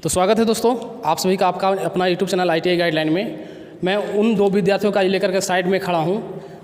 तो स्वागत है दोस्तों आप सभी का आपका अपना यूट्यूब चैनल ITI गाइडलाइन में। मैं उन दो विद्यार्थियों का लेकर के साइड में खड़ा हूं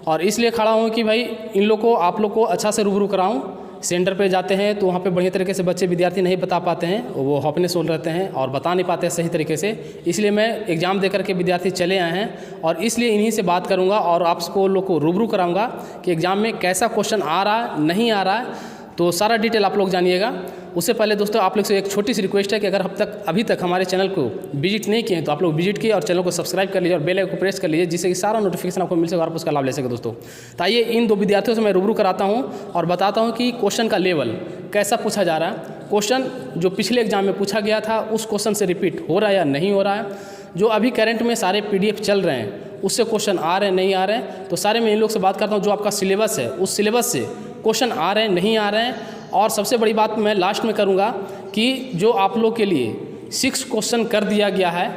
और इसलिए खड़ा हूं कि भाई इन लोग को आप लोग को अच्छा से रूबरू कराऊं। सेंटर पे जाते हैं तो वहाँ पे बढ़िया तरीके से बच्चे विद्यार्थी नहीं बता पाते हैं, वो हॉपनेस होल रहते हैं और बता नहीं पाते हैं सही तरीके से। इसलिए मैं एग्ज़ाम दे करके विद्यार्थी चले आए हैं और इसलिए इन्हीं से बात करूँगा और आपको लोग को रूबरू कराऊँगा कि एग्ज़ाम में कैसा क्वेश्चन आ रहा है नहीं आ रहा है, तो सारा डिटेल आप लोग जानिएगा। उससे पहले दोस्तों आप लोग से एक छोटी सी रिक्वेस्ट है कि अगर अभी तक हमारे चैनल को विजिट नहीं किए हैं तो आप लोग विजिट किए और चैनल को सब्सक्राइब कर लीजिए और बेल आइकन को प्रेस कर लीजिए, जिससे कि सारा नोटिफिकेशन आपको मिल सके और आप उसका लाभ ले सके दोस्तों। तो आइए इन दो विद्यार्थियों से मैं रूबरू कराता हूं और बताता हूं कि क्वेश्चन का लेवल कैसा पूछा जा रहा है। क्वेश्चन जो पिछले एग्जाम में पूछा गया था उस क्वेश्चन से रिपीट हो रहा है या नहीं हो रहा है, जो अभी करंट में सारे PDF चल रहे हैं उससे क्वेश्चन आ रहे हैं नहीं आ रहे हैं, तो सारे मैं इन लोग से बात करता हूँ। जो आपका सिलेबस है उस सिलेबस से क्वेश्चन आ रहे हैं नहीं आ रहे हैं, और सबसे बड़ी बात मैं लास्ट में करूँगा कि जो आप लोग के लिए 6 क्वेश्चन कर दिया गया है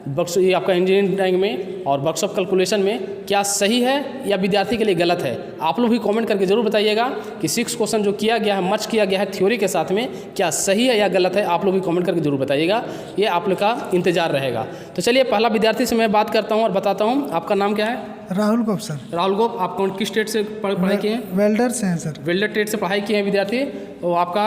ये आपका इंजीनियरिंग ड्राइंग में और वर्कशॉप कैलकुलेशन में, क्या सही है या विद्यार्थी के लिए गलत है। आप लोग भी कमेंट करके ज़रूर बताइएगा कि 6 क्वेश्चन जो किया गया है मच किया गया है थ्योरी के साथ में, क्या सही है या गलत है। आप लोग भी कमेंट करके ज़रूर बताइएगा, ये आप लोग का इंतजार रहेगा। तो चलिए पहला विद्यार्थी से मैं बात करता हूँ और बताता हूँ। आपका नाम क्या है? राहुल गोप सर। राहुल गोप, आप कौन किस स्टेट से पढ़ाई किए हैं? वेल्डर से हैं सर। वेल्डर ट्रेड से पढ़ाई किए हैं विद्यार्थी। तो आपका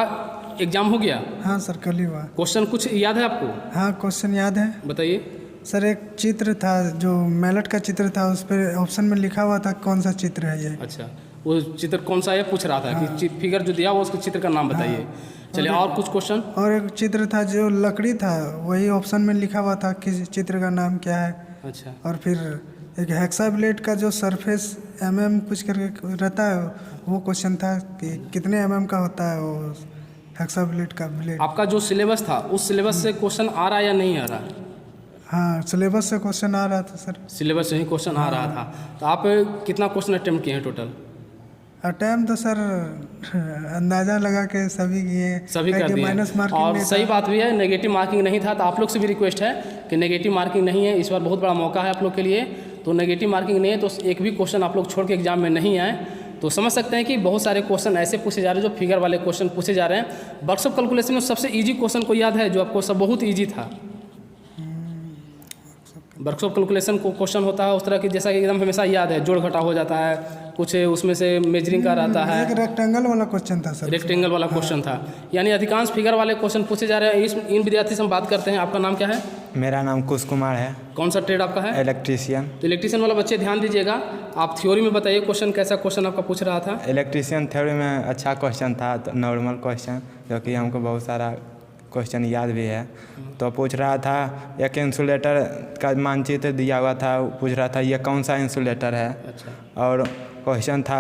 एग्जाम हो गया? हाँ सर कल ही हुआ। क्वेश्चन कुछ याद है आपको? हाँ क्वेश्चन याद है। बताइए सर एक चित्र था जो मैलेट का चित्र था, उस पर ऑप्शन में लिखा हुआ था कौन सा चित्र है ये। अच्छा, वो चित्र कौन सा है पूछ रहा था। हाँ। कि फिगर जो दिया वो उसके चित्र का नाम बताइए। हाँ। चलिए और कुछ क्वेश्चन। और एक चित्र था जो लकड़ी था, वही ऑप्शन में लिखा हुआ था कि चित्र का नाम क्या है। अच्छा, और फिर एक हेक्सा ब्लेड का जो सरफेस कुछ करके रहता है वो क्वेश्चन था कि कितने का होता है वो हेक्सा ब्लेड का ब्लेड। आपका जो सिलेबस था उस सिलेबस से क्वेश्चन आ रहा है या नहीं आ रहा है? हाँ सिलेबस से क्वेश्चन आ रहा था सर। सिलेबस से ही क्वेश्चन आ रहा था। तो आप कितना क्वेश्चन अटेम्प्ट किए हैं टोटल? अटेम्प्ट तो सर अंदाज़ा लगा के सभी किए, सभी कर दिए माइनस मार्किंग। और सही बात भी है, नेगेटिव मार्किंग नहीं था। तो आप लोग से भी रिक्वेस्ट है कि नेगेटिव मार्किंग नहीं है, इस बार बहुत बड़ा मौका है आप लोग के लिए। तो नेगेटिव मार्किंग नहीं है तो एक भी क्वेश्चन आप लोग छोड़ के एग्जाम में नहीं आए तो समझ सकते हैं कि बहुत सारे क्वेश्चन ऐसे पूछे जा रहे हैं जो फिगर वाले क्वेश्चन पूछे जा रहे हैं। वर्कशॉप कैलकुलेशन में सबसे ईजी क्वेश्चन को याद है जो आपको सब बहुत ईजी था? वर्कशॉप कैलकुलेशन को क्वेश्चन होता है उस तरह की जैसा कि एकदम हमेशा याद है, जोड़ घटा हो जाता है, कुछ उसमें से मेजरिंग का रहता है। एक रेक्टेंगल वाला क्वेश्चन था सर। रेक्टेंगल वाला क्वेश्चन था, यानी अधिकांश फिगर वाले क्वेश्चन पूछे जा रहे हैं। इन विद्यार्थी से हम बात करते हैं। आपका नाम क्या है? मेरा नाम कुश कुमार है। कौन सा ट्रेड आपका है? इलेक्ट्रीशियन। तो इलेक्ट्रीशियन वाला बच्चे ध्यान दीजिएगा, आप थ्योरी में बताइए क्वेश्चन कैसा क्वेश्चन आपका पूछ रहा था? इलेक्ट्रीशियन थ्योरी में अच्छा क्वेश्चन था, तो नॉर्मल क्वेश्चन जो कि हमको बहुत सारा क्वेश्चन याद भी है। तो पूछ रहा था एक इंसुलेटर का मानचित्र दिया हुआ था, पूछ रहा था ये कौन सा इंसुलेटर है। अच्छा। और क्वेश्चन था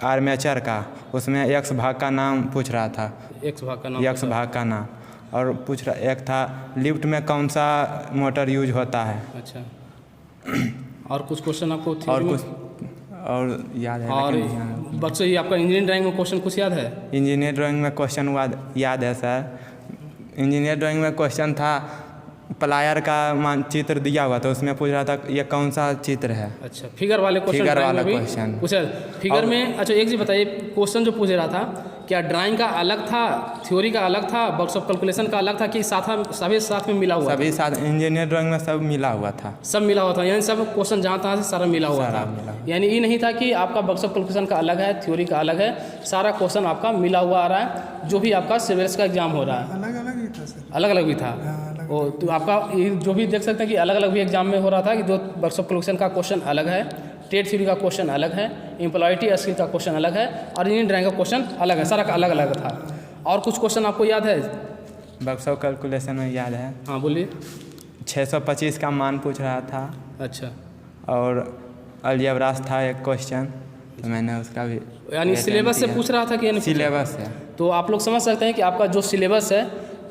आर्मेचर का, उसमें एक्स भाग का नाम पूछ रहा था। एक्स भाग का नाम। और पूछ रहा एक था लिफ्ट में कौन सा मोटर यूज होता है। अच्छा, और कुछ क्वेश्चन आपको और कुछ और याद है? और बच्चों ये आपका इंजीनियरिंग ड्राइंग में क्वेश्चन कुछ याद है? इंजीनियर ड्राइंग में क्वेश्चन याद है सर। इंजीनियर ड्राइंग में क्वेश्चन था प्लायर का मानचित्र दिया हुआ था, उसमें पूछ रहा था ये कौन सा चित्र है। अच्छा, फिगर वाले क्वेश्चन पूछा फिगर में। अच्छा एक चीज़ बताइए, क्वेश्चन जो पूछ रहा था क्या ड्राइंग का अलग था, थ्योरी का अलग था, वर्कशॉप कैलकुलेशन का अलग था कि सभी साथ में मिला हुआ? सभी साथ, इंजीनियर ड्राइंग में सब मिला हुआ था। सब मिला हुआ था, यानी सब क्वेश्चन जहाँ तहाँ से सारा मिला हुआ था। यानी ये नहीं था कि आपका वर्कशॉप कैलकुलेशन का अलग है, थ्योरी का अलग है, सारा क्वेश्चन आपका मिला हुआ आ रहा है। जो भी आपका सिविल्स का एग्जाम हो रहा है अलग अलग ही था सर। अलग अलग भी था। वो तो आपका जो भी देख सकते हैं कि अलग अलग भी एग्जाम में हो रहा था कि जो वर्कशॉप कैलकुलेशन का क्वेश्चन अलग है, ट्रेड थ्योरी का क्वेश्चन अलग है, एम्प्लॉयटी स्किल का क्वेश्चन अलग है और इंजीनियरिंग ड्राइंग का क्वेश्चन अलग है, सारा का अलग अलग था। और कुछ क्वेश्चन आपको याद है? वर्कशॉप कैलकुलेशन में याद है। हाँ बोलिए। 625 का मान पूछ रहा था। अच्छा, और अलजेब्रास था एक क्वेश्चन, तो मैंने उसका भी यानी सिलेबस से पूछ रहा था कि सिलेबस है। तो आप लोग समझ सकते हैं कि आपका जो सिलेबस है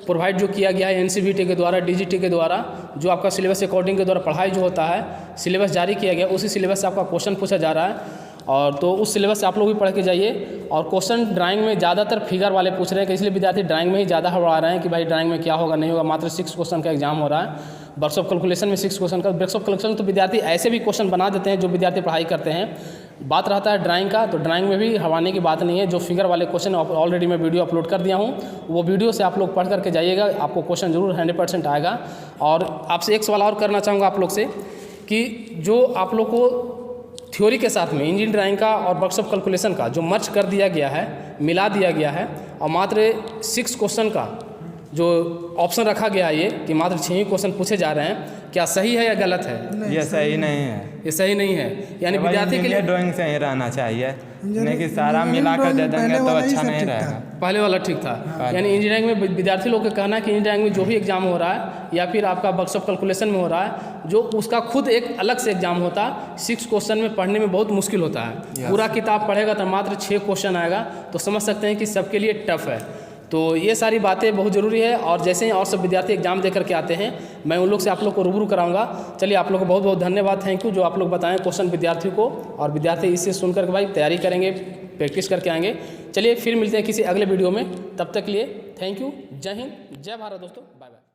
प्रोवाइड जो किया गया है NCVT के द्वारा, DGT के द्वारा, जो आपका सिलेबस अकॉर्डिंग के द्वारा पढ़ाई जो होता है, सिलेबस जारी किया गया, उसी सिलेबस से आपका क्वेश्चन पूछा जा रहा है। और तो उस सिलेबस से आप लोग भी पढ़ के जाइए। और क्वेश्चन ड्राइंग में ज़्यादातर फिगर वाले पूछ रहे हैं कि इसलिए विद्यार्थी ड्राइंग में ही ज़्यादा हड़बड़ा रहे हैं कि भाई ड्राइंग में क्या होगा नहीं होगा। मात्र 6 क्वेश्चन का एग्जाम हो रहा है। वर्क्स ऑफ कैलकुलेशन में 6 क्वेश्चन का। वर्क्स ऑफ कैलकुलेशन तो विद्यार्थी ऐसे भी क्वेश्चन बना देते हैं जो विद्यार्थी पढ़ाई करते हैं। बात रहता है ड्राइंग का, तो ड्राइंग में भी हड़बड़ाने की बात नहीं है। जो फिगर वाले क्वेश्चन ऑलरेडी मैं वीडियो अपलोड कर दिया हूँ, वो वीडियो से आप लोग पढ़ करके जाइएगा, आपको क्वेश्चन जरूर 100% आएगा। और आपसे एक सवाल और करना चाहूँगा आप लोग से कि जो आप लोग को थ्योरी के साथ में इंजीनियरिंग ड्राइंग का और वर्क्स ऑफ कैलकुलेशन का जो मर्ज कर दिया गया है, मिला दिया गया है, और मात्र 6 क्वेश्चन का जो ऑप्शन रखा गया है ये कि मात्र 6 ही क्वेश्चन पूछे जा रहे हैं, क्या सही है या गलत है? ये सही नहीं है। ये सही नहीं है, यानी विद्यार्थी के लिए ड्राइंग से ही रहना चाहिए, नहीं कि सारा मिला कर दे देंगे तो अच्छा नहीं रहेगा। पहले वाला ठीक था, यानी इंजीनियरिंग में विद्यार्थी लोग का कहना है कि इंजीनियरिंग में जो भी एग्जाम हो रहा है या फिर आपका वर्क्स ऑफ कैलकुलेशन में हो रहा है, जो उसका खुद एक अलग से एग्जाम होता है। 6 क्वेश्चन में पढ़ने में बहुत मुश्किल होता है। पूरा किताब पढ़ेगा तो मात्र 6 क्वेश्चन आएगा, तो समझ सकते हैं कि सबके लिए टफ है। तो ये सारी बातें बहुत ज़रूरी है। और जैसे ही और सब विद्यार्थी एग्जाम दे करके आते हैं, मैं उन लोग से आप लोग को रूबरू कराऊंगा। चलिए, आप लोग को बहुत बहुत धन्यवाद, थैंक यू, जो आप लोग बताएं क्वेश्चन विद्यार्थियों को। और विद्यार्थी इससे सुन करके भाई तैयारी करेंगे, प्रैक्टिस करके आएंगे। चलिए फिर मिलते हैं किसी अगले वीडियो में, तब तक के लिए थैंक यू। जय हिंद, जय भारत दोस्तों, बाय बाय।